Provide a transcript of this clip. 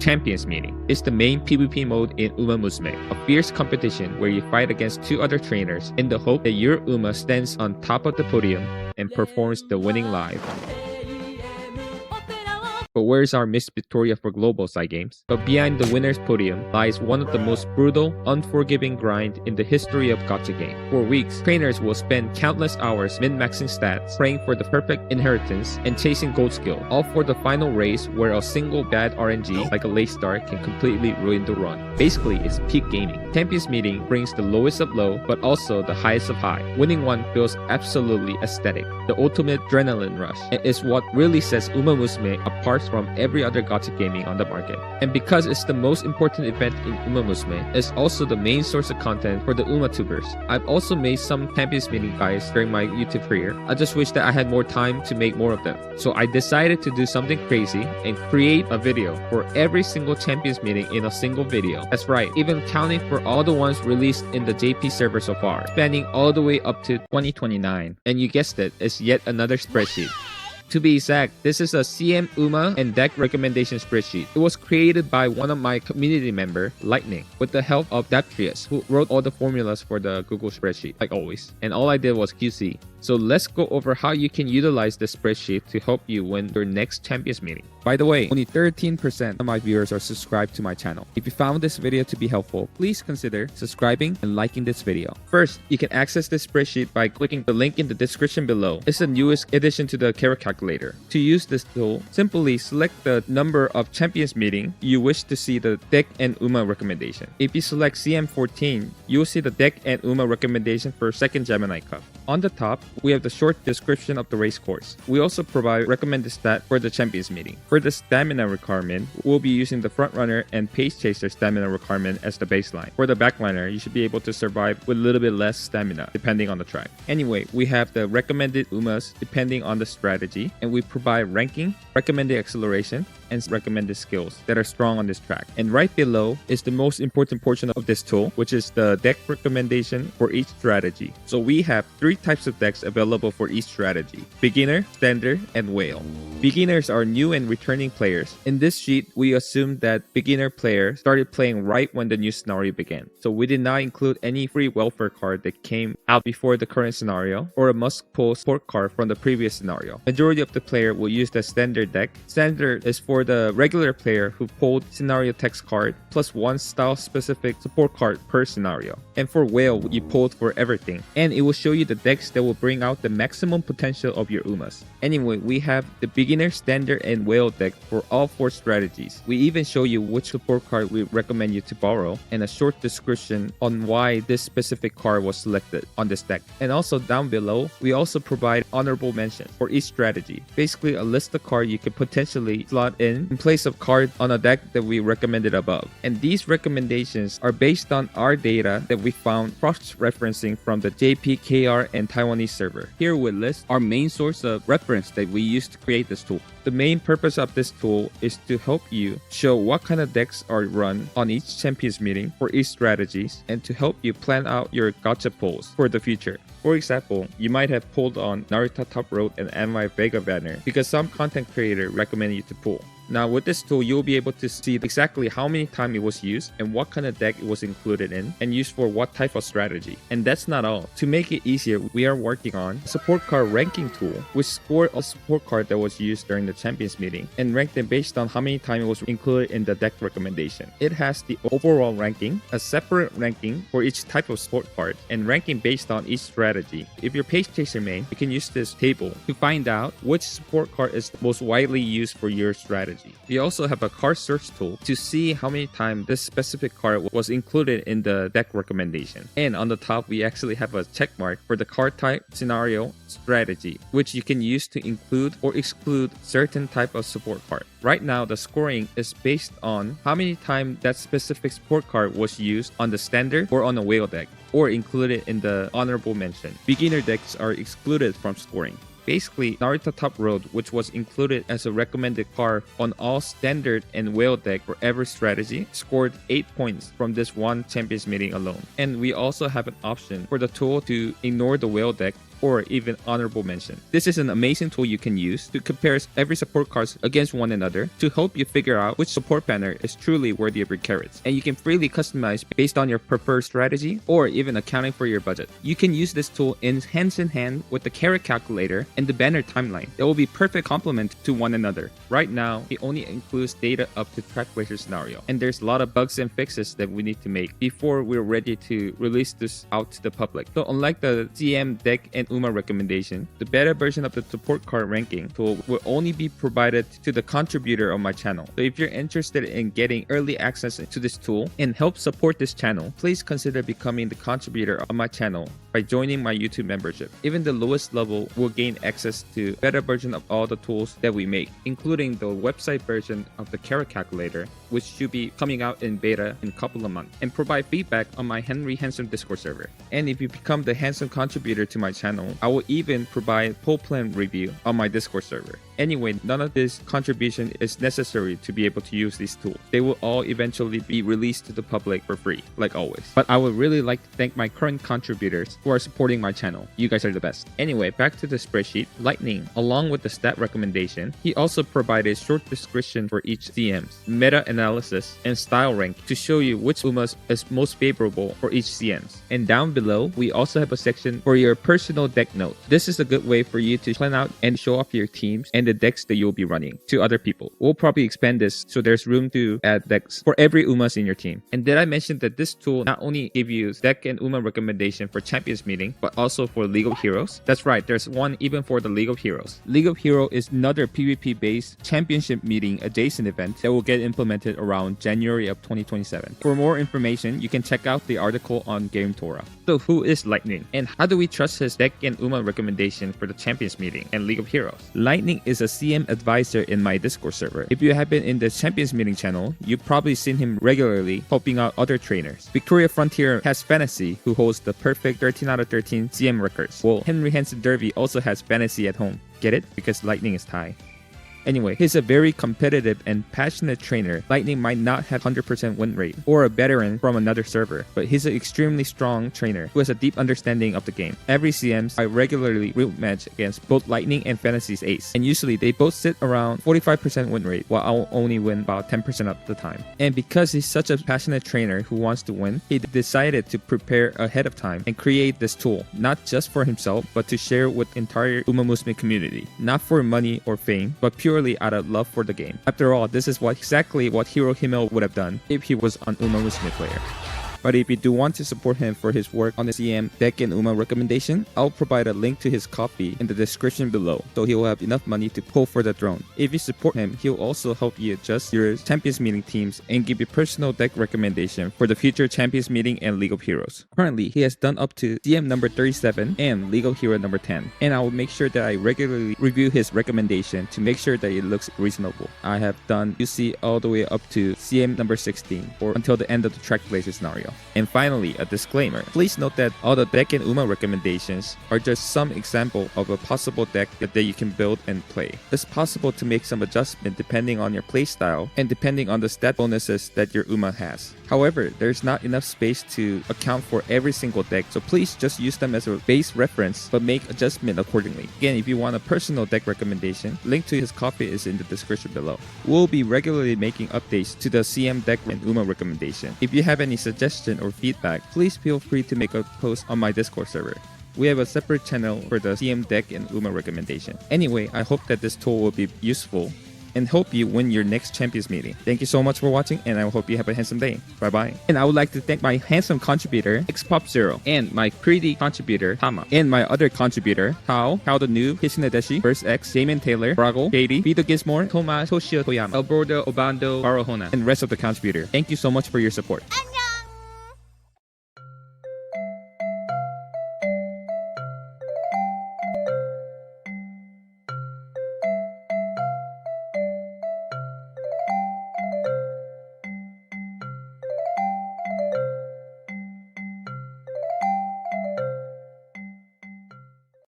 Champions Meeting is the main PvP mode in Musume, a fierce competition where you fight against two other trainers in the hope that your Uma stands on top of the podium and performs the winning live. But where's our Miss Victoria for global side games? But behind the winner's podium lies one of the most brutal, unforgiving grind in the history of gacha game. For weeks, trainers will spend countless hours min-maxing stats, praying for the perfect inheritance, and chasing gold skill, all for the final race where a single bad RNG, like a late start, can completely ruin the run. Basically, it's peak gaming. Champions Meeting brings the lowest of low, but also the highest of high. Winning one feels absolutely aesthetic, the ultimate adrenaline rush, and is what really sets Musume apart from every other gacha gaming on the market. And because it's the most important event in Musume, it's also the main source of content for the UmaTubers. I've also made some Champions Meeting guides during my YouTube career. I just wish that I had more time to make more of them. So I decided to do something crazy and create a video for every single Champions Meeting in a single video. That's right, even counting for all the ones released in the JP server so far, spanning all the way up to 2029. And you guessed it, it's yet another spreadsheet. To be exact, this is a CM Uma and deck recommendation spreadsheet. It was created by one of my community member, Lightning, with the help of Daptrius, who wrote all the formulas for the Google spreadsheet, like always. And all I did was QC. So let's go over how you can utilize this spreadsheet to help you win your next Champions Meeting. By the way, only 13% of my viewers are subscribed to my channel. If you found this video to be helpful, please consider subscribing and liking this video. First, you can access this spreadsheet by clicking the link in the description below. It's the newest addition to the Carat calculator. To use this tool, simply select the number of Champions Meeting you wish to see the deck and Uma recommendation. If you select CM14, you'll see the deck and Uma recommendation for 2nd Gemini Cup. On the top, we have the short description of the race course. We also provide recommended stat for the Champions Meeting. For the stamina requirement, we'll be using the frontrunner and pace chaser stamina requirement as the baseline. For the backliner, you should be able to survive with a little bit less stamina, depending on the track. Anyway, we have the recommended Umas depending on the strategy, and we provide ranking, recommended acceleration, and recommended skills that are strong on this track. And right below is the most important portion of this tool, which is the deck recommendation for each strategy. So we have 3 types of decks available for each strategy: beginner, standard, and whale. Beginners are new and returning players. In this sheet, we assume that beginner player started playing right when the new scenario began. So we did not include any free welfare card that came out before the current scenario or a must-pull support card from the previous scenario. Majority of the player will use the standard deck. Standard is for the regular player who pulled scenario text card plus 1 style-specific support card per scenario. And for whale, you pulled for everything. And it will show you the decks that will bring out the maximum potential of your Umas. Anyway, we have the beginner, standard, and whale deck for all 4 strategies. We even show you which support card we recommend you to borrow and a short description on why this specific card was selected on this deck. And also down below, we also provide honorable mentions for each strategy. Basically a list of cards you could potentially slot in place of card on a deck that we recommended above. And these recommendations are based on our data that we found cross-referencing from the JPKR and Taiwanese server. Here we list our main source of reference that we use to create this tool. The main purpose of this tool is to help you show what kind of decks are run on each Champions Meeting for each strategies and to help you plan out your gacha pulls for the future. For example, you might have pulled on Naruto Top Road and Anime Vega banner because some content creator recommended you to pull. Now with this tool, you'll be able to see exactly how many times it was used and what kind of deck it was included in and used for what type of strategy. And that's not all. To make it easier, we are working on a support card ranking tool which scored a support card that was used during the Champions Meeting and ranked them based on how many times it was included in the deck recommendation. It has the overall ranking, a separate ranking for each type of support card, and ranking based on each strategy. If you're Pace Chaser main, you can use this table to find out which support card is most widely used for your strategy. We also have a card search tool to see how many times this specific card was included in the deck recommendation. And on the top, we actually have a check mark for the card type, scenario, strategy, which you can use to include or exclude certain type of support card. Right now, the scoring is based on how many times that specific support card was used on the standard or on a whale deck, or included in the honorable mention. Beginner decks are excluded from scoring. Basically, Naruto Top Road, which was included as a recommended card on all standard and whale deck for every strategy, scored 8 points from this one Champions Meeting alone. And we also have an option for the tool to ignore the whale deck or even honorable mention. This is an amazing tool you can use to compare every support card against one another to help you figure out which support banner is truly worthy of your carrots, and you can freely customize based on your preferred strategy or even accounting for your budget. You can use this tool in hand with the Carat calculator and the banner timeline. They will be perfect complement to one another. Right now, it only includes data up to track racer scenario, and there's a lot of bugs and fixes that we need to make before we're ready to release this out to the public. So unlike the CM deck and UMA recommendation, the beta version of the support card ranking tool will only be provided to the contributor on my channel. So if you're interested in getting early access to this tool and help support this channel, please consider becoming the contributor on my channel by joining my YouTube membership. Even the lowest level will gain access to beta version of all the tools that we make, including the website version of the Carat calculator, which should be coming out in beta in a couple of months, and provide feedback on my Henry Handsome Discord server. And if you become the Handsome contributor to my channel, I will even provide poll plan review on my Discord server. Anyway, none of this contribution is necessary to be able to use these tools. They will all eventually be released to the public for free, like always. But I would really like to thank my current contributors who are supporting my channel. You guys are the best. Anyway, back to the spreadsheet. Lightning, along with the stat recommendation, he also provided short description for each CMs, meta-analysis, and style rank to show you which UMAs is most favorable for each CMs. And down below, we also have a section for your personal deck notes. This is a good way for you to plan out and show off your teams and the decks that you'll be running to other people. We'll probably expand this so there's room to add decks for every UMAs in your team. And did I mention that this tool not only gives you deck and UMA recommendation for Champions Meeting, but also for League of Heroes? That's right, there's one even for the League of Heroes. League of Heroes is another PvP-based Championship Meeting adjacent event that will get implemented around January of 2027. For more information, you can check out the article on GameTora. So who is Lightning? And how do we trust his deck and UMA recommendation for the Champions Meeting and League of Heroes? Lightning is a CM advisor in my Discord server. If you have been in the Champions Meeting channel, you've probably seen him regularly helping out other trainers. Victoria Frontier has Fantasy, who holds the perfect 13 out of 13 CM records. Well, Henry Hansen Derby also has Fantasy at home. Get it? Because Lightning is Thai. Anyway, he's a very competitive and passionate trainer. Lightning might not have 100% win rate or a veteran from another server, but he's an extremely strong trainer who has a deep understanding of the game. Every CMs I regularly root match against both Lightning and Fantasy's Ace, and usually they both sit around 45% win rate, while I'll only win about 10% of the time. And because he's such a passionate trainer who wants to win, he decided to prepare ahead of time and create this tool, not just for himself, but to share with the entire Musume community. Not for money or fame, but purely out of love for the game. After all, this is exactly what Hiro Himmel would have done if he was an Musume player. But if you do want to support him for his work on the CM deck and UMA recommendation, I'll provide a link to his Ko-fi in the description below, so he will have enough money to pull for the throne. If you support him, he'll also help you adjust your Champions Meeting teams and give you personal deck recommendation for the future Champions Meeting and League of Heroes. Currently, he has done up to CM number 37 and League of Heroes number 10, and I will make sure that I regularly review his recommendation to make sure that it looks reasonable. I have done UC all the way up to CM number 16 or until the end of the track places scenario. And finally, a disclaimer. Please note that all the deck and UMA recommendations are just some example of a possible deck that you can build and play. It's possible to make some adjustment depending on your playstyle and depending on the stat bonuses that your UMA has. However, there's not enough space to account for every single deck, so please just use them as a base reference but make adjustment accordingly. Again, if you want a personal deck recommendation, link to his Ko-fi is in the description below. We'll be regularly making updates to the CM deck and UMA recommendation. If you have any suggestions or feedback, please feel free to make a post on my Discord server. We have a separate channel for the CM deck and UMA recommendation. Anyway, I hope that this tool will be useful and help you win your next Champions Meeting. Thank you so much for watching, and I hope you have a handsome day. Bye bye. And I would like to thank my handsome contributor, XPop0, and my pretty contributor, Tama, and my other contributor, Kao the Noob, Hishinadeshi, Burst X, Damon Taylor, Brago, Katie, Vito Gizmore, Tomas, Toshio Toyama, Alberto Obando, Barohona, and rest of the contributor. Thank you so much for your support.